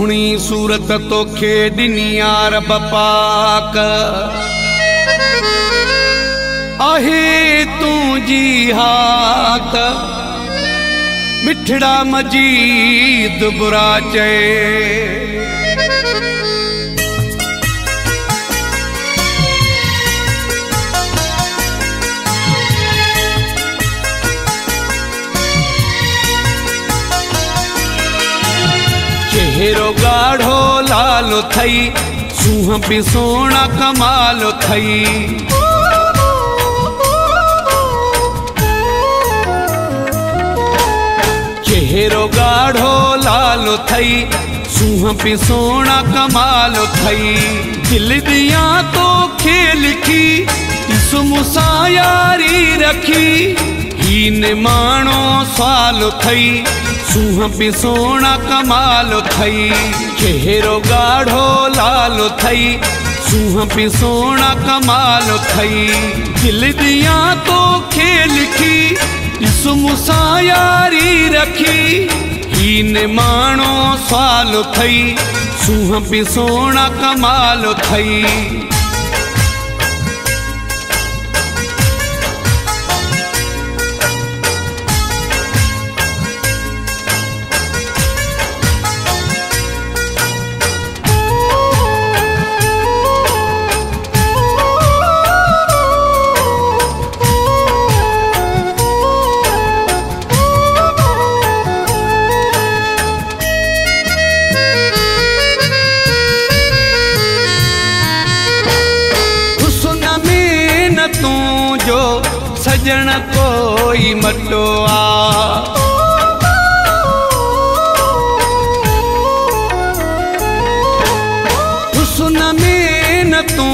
सोहनी सूरत तोखे ॾिनी रब पाक आहे तुंहिंजी हाक मिठड़ा मजीद बुरा चए चेहरो गाढ़ो लालो थई सूह भी सोना कमालो थई चेहरो गाढ़ो लालो थई सूह भी सोना कमालो थई दिल दिया तो खेल की सुमुसा यारी रखी हीन मानो सालो थई सूह भी सोना कमालो थई चेहरो गाढ़ो लालो थई सूह भी सोना कमालो थई दिल दिया तो खेल की सुमुसा यारी रखी हीन मानो सालो थई सूह भी सोना कमालो थई तू जो सजन कोई मटो आ हुस्न में न तू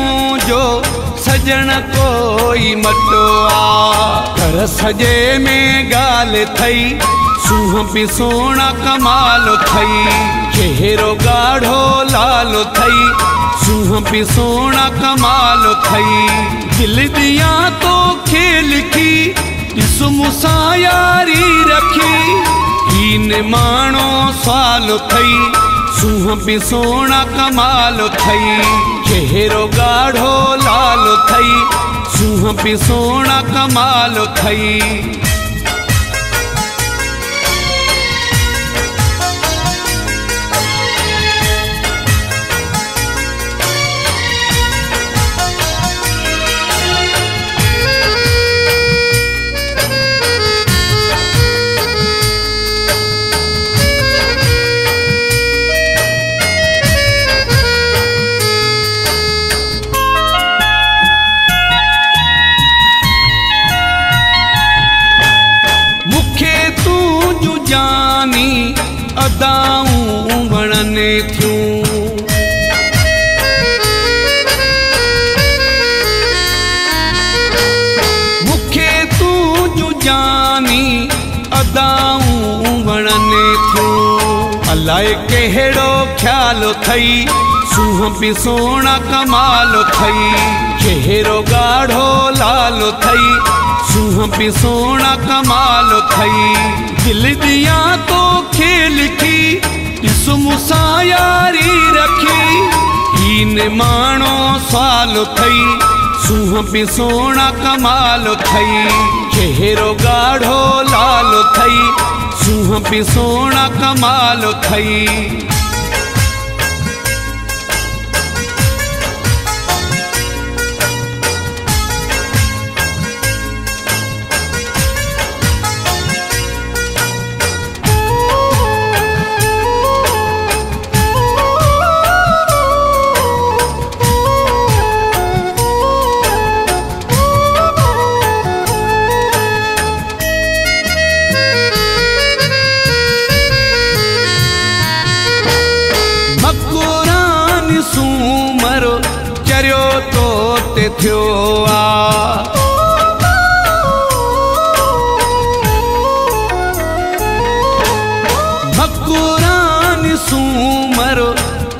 जो सजन कोई मटो आ कर सजे में गाल थई सूह भी सोना कमालो थई चेहरो गाढ़ो लालो थई सूह भी सोना कमालो थई दिल दिया तो खेल की सुमुसा यारी रखी हीन मानो सालो थई सूह भी सोना कमालो थई चेहरो गाढ़ो लालो थई सूह भी सोना कमालो थई जानी अदाऊं वणने थियूं मुखे तू जानी अदाऊं वणने थियूं अलाए कहिड़ो ख्यालो थई सूह भी सोना कमालो थई चेहरो गाढ़ो लालो थई सूह भी सोना कमालो थई दिल दिया तो खेल की सुमुसा यारी रखी हीन मानो सालो थई सूह भी सोना कमालो थई चेहरो गाढ़ो लालो थई सूह भी सोना कमालो थई सूमर चरियो तो ते थियो आ भकुरान सूमर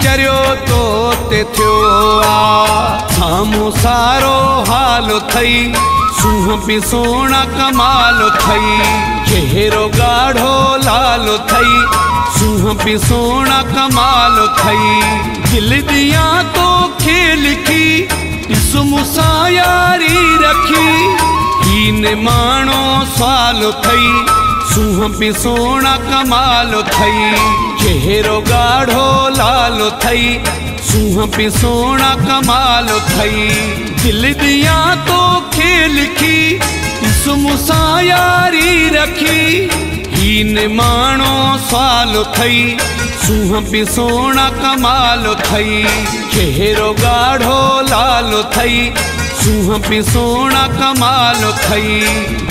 चरियो तो ते थियो आ साम्हूं सारो हाल थई सूंह बि सोना कमाल थई। चेहरो गाढ़ो लाल थई, सूंह बि सोना कमाल थई। दिल दिया तो खेल की इस मूंसां यारी रखी। हीन माणो साल थई, सूंह बि सोना कमाल थई। चेहरो गाढ़ो लाल थई, सूंह बि सोना कमाल थई। दिल दिया तो खेल की इस मूंसां यारी रखी। हीन माणो साल थई, सूंह बि सोना कमाल थई। चेहरो गाढ़ो लाल थई, सूंह बि सोना कमाल थई।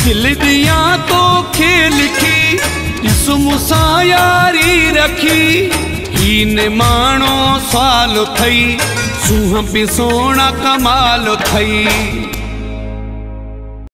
दिल दिया तो खेल की इस मूंसां यारी रखी। हीन माणो साल थई, सूंह बि सोना कमाल थई।